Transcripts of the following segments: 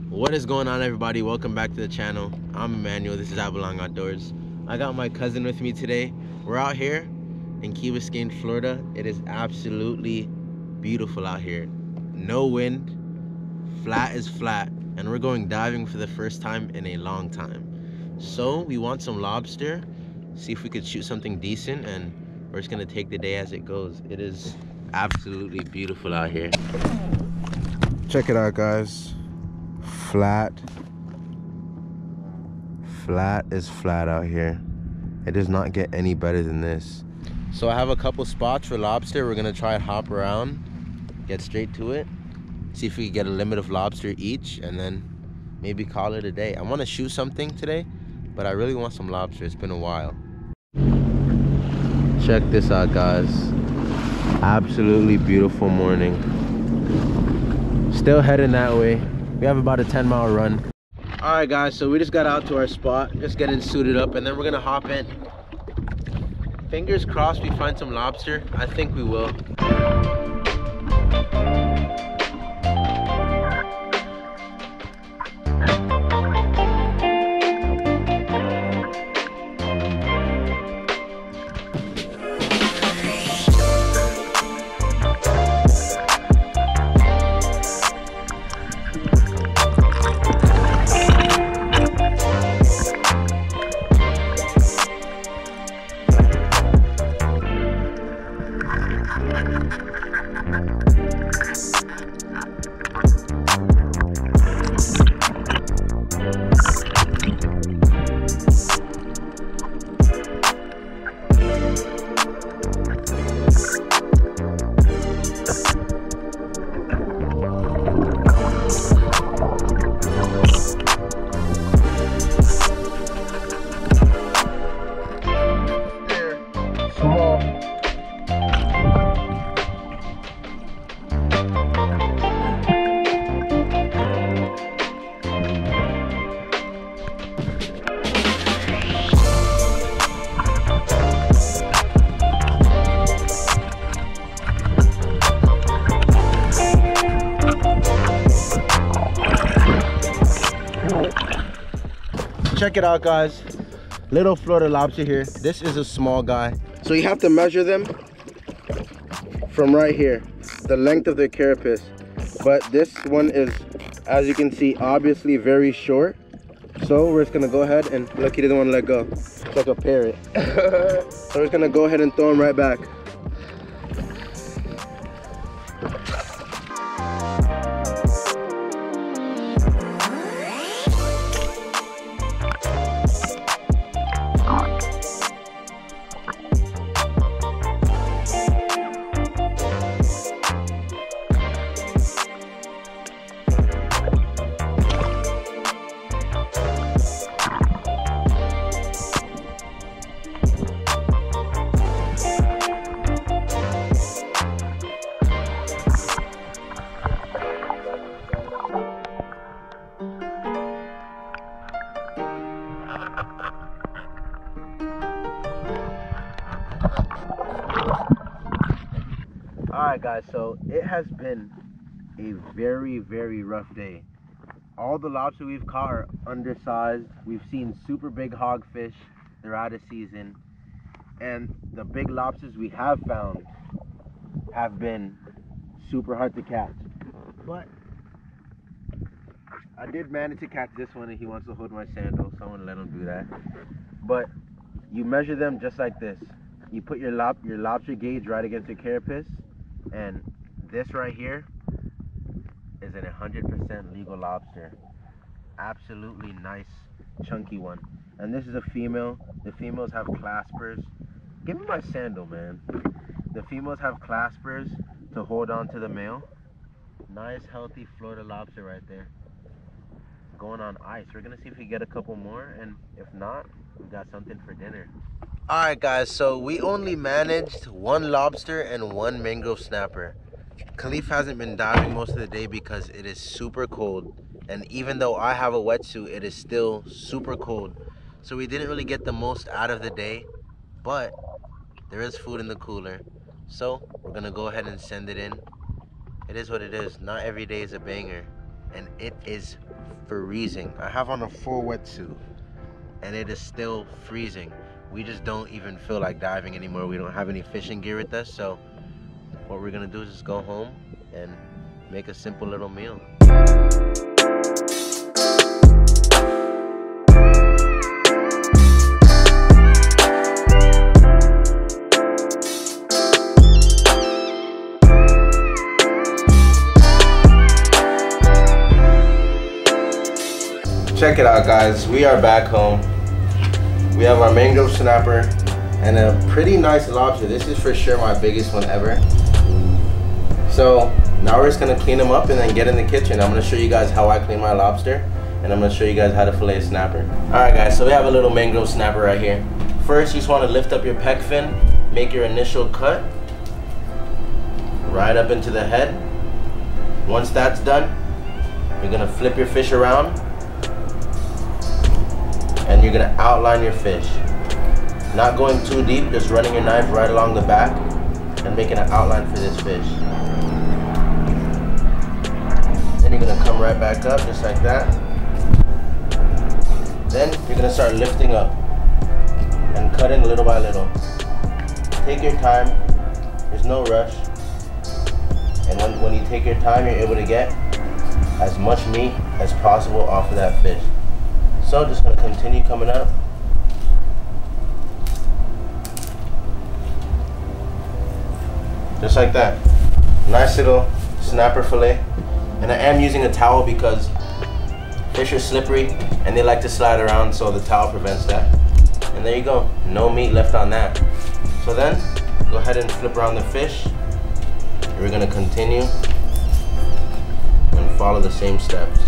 What is going on, everybody? Welcome back to the channel. I'm Emmanuel. This is Avalon Outdoors. I got my cousin with me today. We're out here in Key Biscayne, Florida. It is absolutely beautiful out here. No wind, flat is flat, and we're going diving for the first time in a long time. So we want some lobster, see if we could shoot something decent, and we're just gonna take the day as it goes. It is absolutely beautiful out here. Check it out, guys. Flat is flat out here. It does not get any better than this. So I have a couple spots for lobster. We're gonna try and hop around, get straight to it, see if we can get a limit of lobster each, and then maybe call it a day. I want to shoot something today, but I really want some lobster. It's been a while. Check this out, guys. Absolutely beautiful morning. Still heading that way. We have about a 10-mile run. All right, guys, so we just got out to our spot, just getting suited up, and then we're gonna hop in. Fingers crossed we find some lobster. I think we will. Check it out, guys. Little Florida lobster here. This is a small guy. So you have to measure them from right here, the length of their carapace. But this one is, as you can see, obviously very short. So we're just gonna go ahead and look, he doesn't want to let go. It's like a parrot. So we're just gonna go ahead and throw him right back. Alright, guys, so it has been a very rough day. All the lobster we've caught are undersized. We've seen super big hogfish. They're out of season. And the big lobsters we have found have been super hard to catch. But I did manage to catch this one, and he wants to hold my sandal, so I'm gonna let him do that. But you measure them just like this. You put your lobster gauge right against your carapace, and this right here is an 100% legal lobster. Absolutely nice, chunky one. And this is a female. The females have claspers. Give me my sandal, man. The females have claspers to hold on to the male. Nice, healthy Florida lobster right there. Going on ice. We're gonna see if we get a couple more, and if not, we got something for dinner. Alright, guys, so we only managed one lobster and one mangrove snapper. Khalif hasn't been diving most of the day because it is super cold, and even though I have a wetsuit, it is still super cold. So we didn't really get the most out of the day, but there is food in the cooler. So we're gonna go ahead and send it in. It is what it is. Not every day is a banger, and it is freezing. I have on a full wetsuit and it is still freezing. We just don't even feel like diving anymore. We don't have any fishing gear with us, so what we're gonna do is just go home and make a simple little meal. Check it out, guys. We are back home. We have our mangrove snapper and a pretty nice lobster. This is for sure my biggest one ever. So now we're just gonna clean them up and then get in the kitchen. I'm gonna show you guys how I clean my lobster, and I'm gonna show you guys how to fillet a snapper. All right, guys, so we have a little mangrove snapper right here. First, you just wanna lift up your pec fin, make your initial cut, right up into the head. Once that's done, you're gonna flip your fish around, and you're gonna outline your fish. Not going too deep, just running your knife right along the back and making an outline for this fish. Then you're gonna come right back up, just like that. Then you're gonna start lifting up and cutting little by little. Take your time, there's no rush. And when you take your time, you're able to get as much meat as possible off of that fish. So just gonna continue coming up. Just like that. Nice little snapper fillet. And I am using a towel because fish are slippery and they like to slide around, so the towel prevents that. And there you go, no meat left on that. So then, go ahead and flip around the fish. And we're gonna continue and follow the same steps.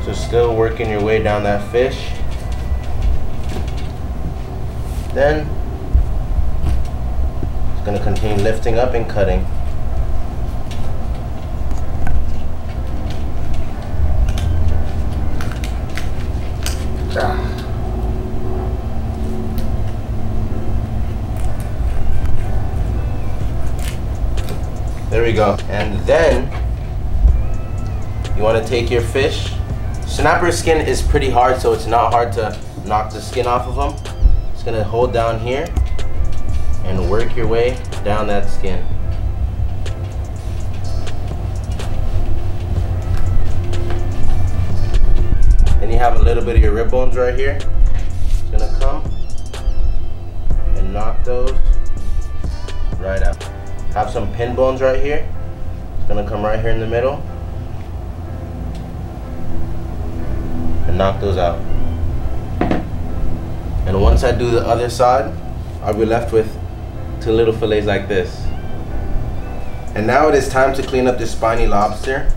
So still working your way down that fish. Then it's going to continue lifting up and cutting. There we go. And then you want to take your fish. Snapper skin is pretty hard, so it's not hard to knock the skin off of them. Just gonna hold down here and work your way down that skin. Then you have a little bit of your rib bones right here. Just gonna come and knock those right out. Have some pin bones right here. Just gonna come right here in the middle and knock those out. And once I do the other side, I'll be left with 2 little fillets like this. And now it is time to clean up this spiny lobster.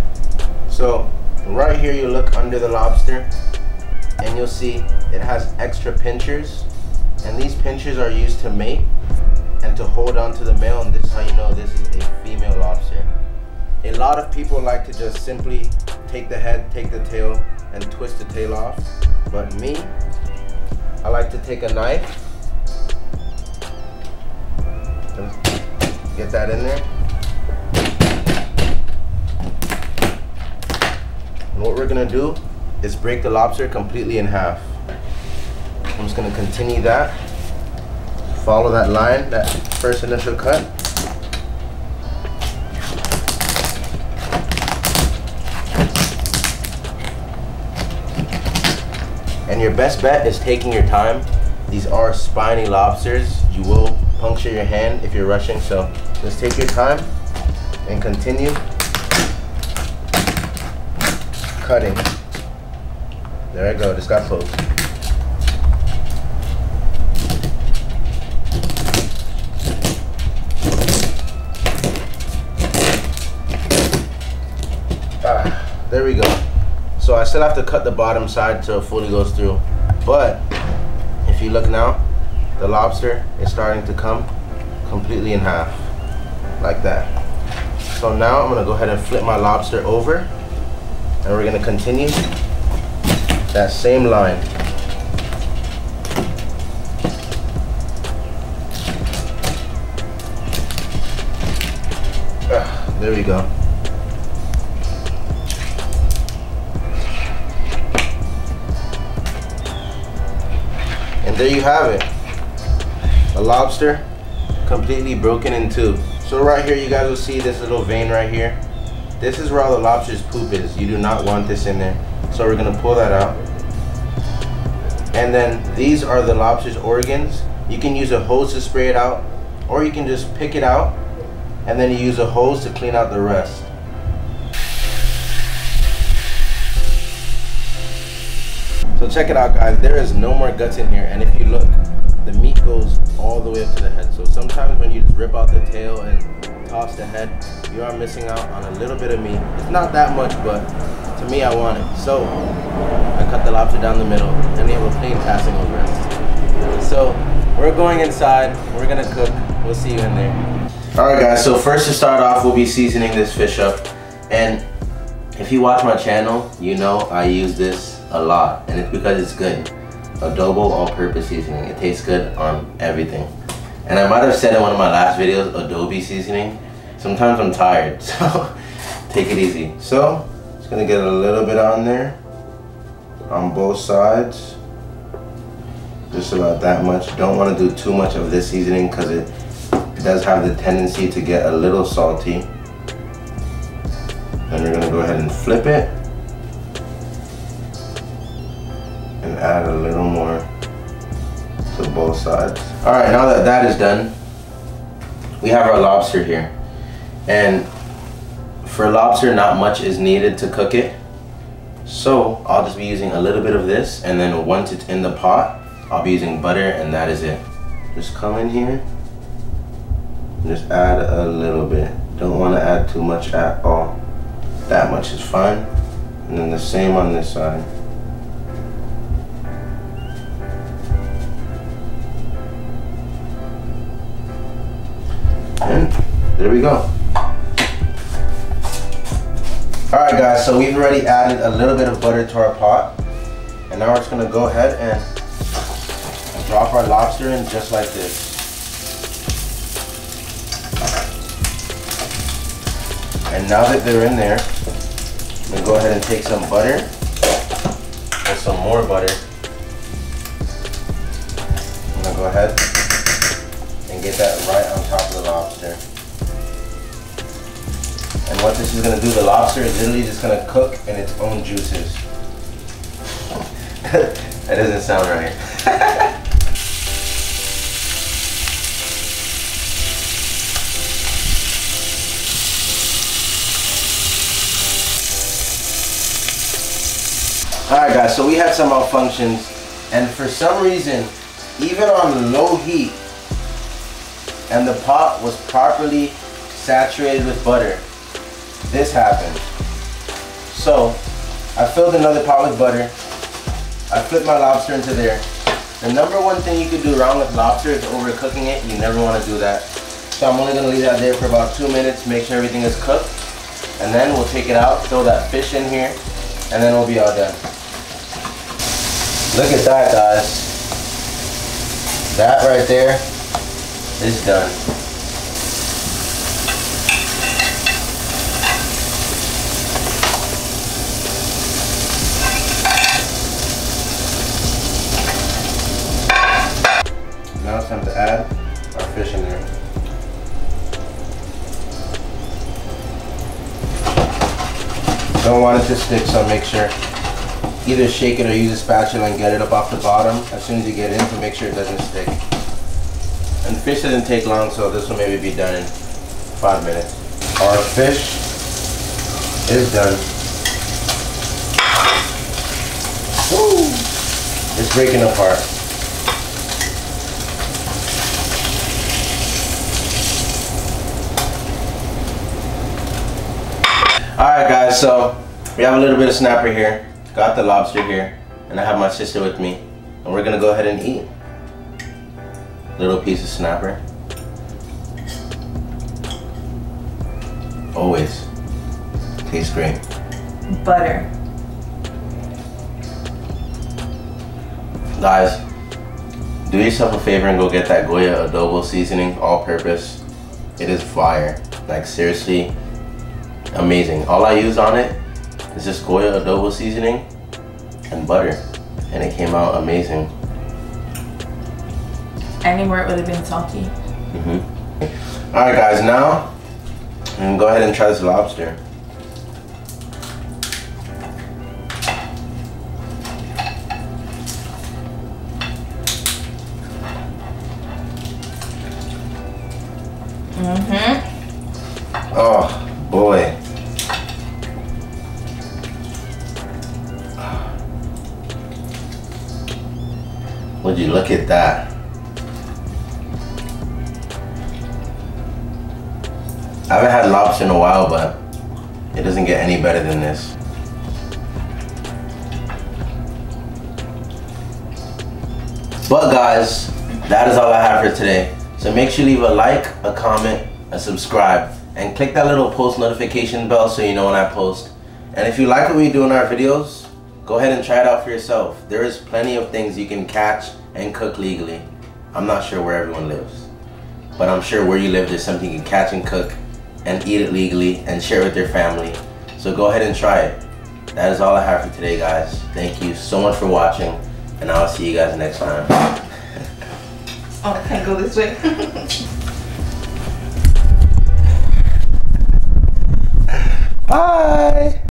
So right here, you look under the lobster and you'll see it has extra pinchers, and these pinchers are used to mate and to hold on to the male, and this is how you know this is a female lobster. A lot of people like to just simply take the head, take the tail, and twist the tail off. But me, I like to take a knife and get that in there. And what we're gonna do is break the lobster completely in half. I'm just gonna continue that. Follow that line, that first initial cut. And your best bet is taking your time. These are spiny lobsters. You will puncture your hand if you're rushing, so just take your time and continue cutting. There I go, just got poked. There we go. So I still have to cut the bottom side till it fully goes through. But if you look now, the lobster is starting to come completely in half, like that. So now I'm gonna go ahead and flip my lobster over, and we're gonna continue that same line. There we go. And there you have it. A lobster completely broken in two. So right here you guys will see this little vein right here. This is where all the lobster's poop is. You do not want this in there. So we're gonna pull that out. And then these are the lobster's organs. You can use a hose to spray it out, or you can just pick it out and then you use a hose to clean out the rest. So check it out, guys. There is no more guts in here, and if you look, the meat goes all the way up to the head. So sometimes when you just rip out the tail and toss the head, you are missing out on a little bit of meat. It's not that much, but to me, I want it. So I cut the lobster down the middle, and they have a plain passing over it. So we're going inside. We're gonna cook. We'll see you in there. All right, guys. So first to start off, we'll be seasoning this fish up, and if you watch my channel, you know I use this a lot, and it's because it's good. Adobo all-purpose seasoning. It tastes good on everything. And I might have said in one of my last videos, adobe seasoning. Sometimes I'm tired, so take it easy. So just gonna get a little bit on there on both sides, just about that much. Don't want to do too much of this seasoning because it does have the tendency to get a little salty. Then we're gonna go ahead and flip it and add a little more to both sides. All right, now that that is done, we have our lobster here. And for lobster, not much is needed to cook it. So I'll just be using a little bit of this, and then once it's in the pot, I'll be using butter, and that is it. Just come in here and just add a little bit. Don't want to add too much at all. That much is fine. And then the same on this side. And there we go. Alright guys, so we've already added a little bit of butter to our pot. And now we're just gonna go ahead and drop our lobster in just like this. And now that they're in there, I'm gonna go ahead and take some butter and some more butter. I'm gonna go ahead and get that right on top of the lobster. And what this is gonna do, the lobster is literally just gonna cook in its own juices. That doesn't sound right. Alright guys, so we had some malfunctions, and for some reason, even on low heat, and the pot was properly saturated with butter, this happened. So I filled another pot with butter. I flipped my lobster into there. The number one thing you could do wrong with lobster is overcooking it. You never want to do that. So I'm only going to leave that there for about 2 minutes, make sure everything is cooked, and then we'll take it out, throw that fish in here, and then we'll be all done. Look at that, guys. That right there is done. Now it's time to add our fish in there. Don't want it to stick, so make sure either shake it or use a spatula and get it up off the bottom as soon as you get in to make sure it doesn't stick. And fish doesn't take long, so this will maybe be done in 5 minutes. Our fish is done. Woo! It's breaking apart. Alright guys, so we have a little bit of snapper here. Got the lobster here, and I have my sister with me, and we're gonna go ahead and eat. Little piece of snapper. Always tastes great. Butter. Guys, do yourself a favor and go get that Goya adobo seasoning, all purpose. It is fire. Like seriously, amazing. All I used on it is just Goya adobo seasoning and butter. And it came out amazing. Anywhere it would have been salty. Alright guys, now I'm gonna go ahead and try this lobster. Oh boy. Would you look at that? I haven't had lobster in a while, but it doesn't get any better than this. But guys, that is all I have for today. So make sure you leave a like, a comment, a subscribe, and click that little post notification bell so you know when I post. And if you like what we do in our videos, go ahead and try it out for yourself. There is plenty of things you can catch and cook legally. I'm not sure where everyone lives, but I'm sure where you live there's something you can catch and cook and eat it legally and share it with your family. So go ahead and try it. That is all I have for today, guys. Thank you so much for watching, and I'll see you guys next time. Oh, I can't go this way. Bye.